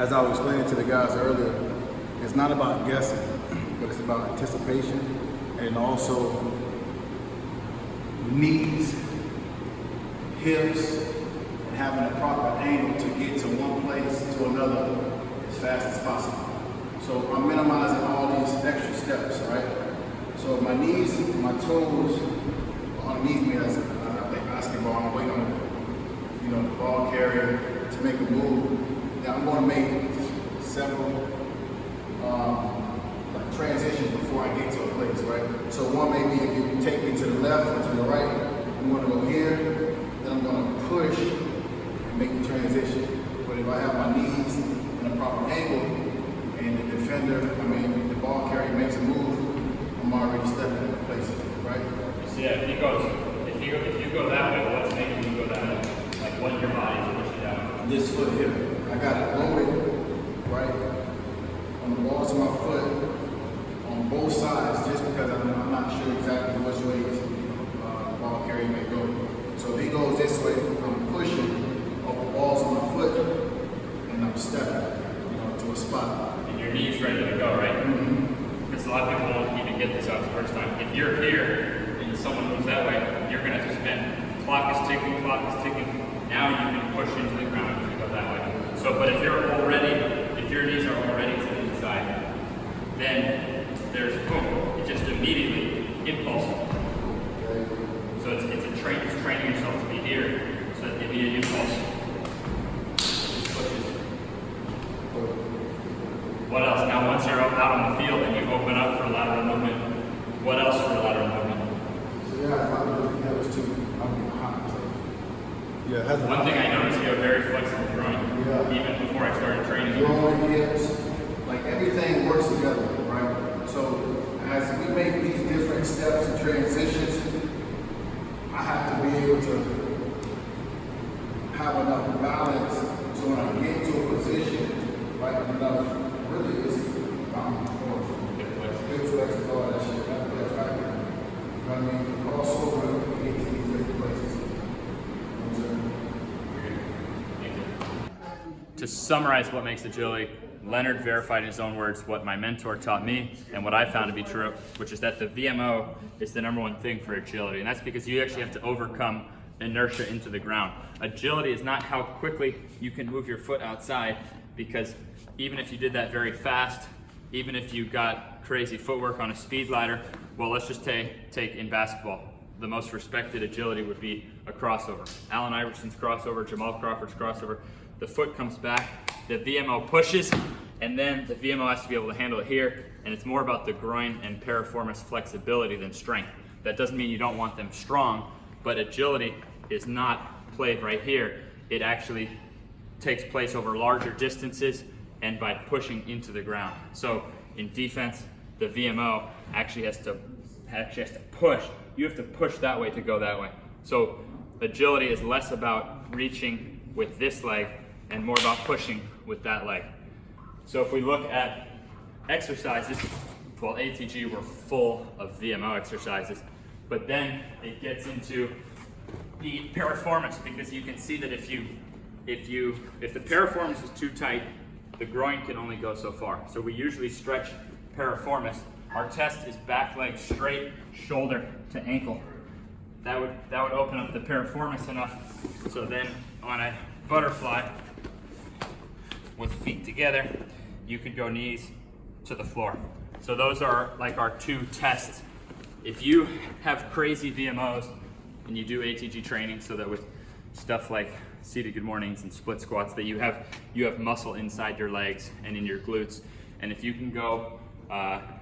as I was explaining to the guys earlier, it's not about guessing, but it's about anticipation and also knees, hips, and having a proper angle to get to one place to another as fast as possible. So I'm minimizing all these extra steps, right? So my knees, my toes are underneath me as I play basketball. I'm waiting on the ball carrier to make a move. Now I'm going to make several transitions before I get to a place, right? So one may be if you take me to the left or to the right, I'm going to go here, then I'm going to push and make the transition. But if I have my knees in a proper angle and the the ball carrier makes a move, I'm already stepping into place, right? So yeah, if you go that way, what's making you go that way? Like what your body is pushing down? This foot here, I got it loaded, right, on the balls of my foot, on both sides, just because I'm not sure exactly which way the ball carrier may go. So if he goes this way, I'm pushing off the balls of my foot, and I'm stepping, to a spot. And your knee's ready to go, right? Mm-hmm. Because a lot of people won't even get this out the first time. If you're here and someone moves that way, you're going to just spin. Clock is ticking. Now you can push into the ground if you go that way. So, but if your knees are already to the inside, then there's boom, it just immediately impulse. So it's training yourself to be here, so that the immediate impulse just pushes. What else? Now once you're out on the field and you open up for lateral movement, what else for lateral movement? So that was too, hot. Yeah, it has One thing I noticed, you have very flexible groin. Yeah. Even before I started training. Groin, hips, like everything works together, right? So as we make these different steps and transitions, I have to be able to have enough balance so when I get to a position, like enough, really is big flex and all that shit. That's a factor. Crossover, get to these different places. To summarize what makes agility, Leonard verified in his own words what my mentor taught me and what I found to be true, which is that the VMO is the number one thing for agility. And that's because you actually have to overcome inertia into the ground. Agility is not how quickly you can move your foot outside, because even if you did that very fast, even if you got crazy footwork on a speed ladder, well, let's just take in basketball. The most respected agility would be a crossover. Allen Iverson's crossover, Jamal Crawford's crossover. The foot comes back, the VMO pushes, and then the VMO has to be able to handle it here, and it's more about the groin and piriformis flexibility than strength. That doesn't mean you don't want them strong, but agility is not played right here. It actually takes place over larger distances and by pushing into the ground. So in defense, the VMO actually has to push. You have to push that way to go that way. So agility is less about reaching with this leg and more about pushing with that leg. So if we look at exercises, well, ATG we're full of VMO exercises, but then it gets into the piriformis, because you can see that if the piriformis is too tight, the groin can only go so far. So we usually stretch piriformis. Our test is back leg straight, shoulder to ankle. That would open up the piriformis enough. So then on a butterfly with feet together, you could go knees to the floor. So those are like our two tests. If you have crazy VMOs and you do ATG training, so that with stuff like seated good mornings and split squats, that you have muscle inside your legs and in your glutes. And if you can go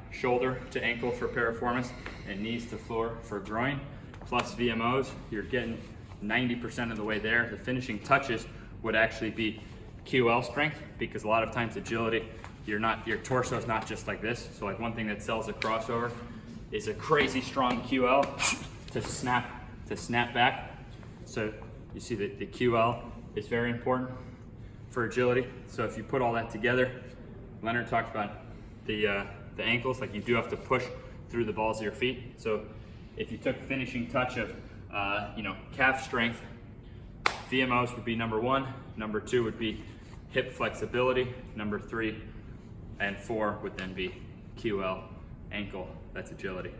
shoulder to ankle for piriformis and knees to floor for groin, plus VMOs, you're getting 90% of the way there. The finishing touches would actually be QL strength, because a lot of times agility, your torso is not just like this. So like one thing that sells a crossover is a crazy strong QL to snap back. So you see that the QL is very important for agility. So if you put all that together, Leonard talked about the ankles, like you do have to push through the balls of your feet. So if you took finishing touch of calf strength, VMOs would be number one. Number two would be hip flexibility, number 3, and 4 would then be QL, ankle, that's agility.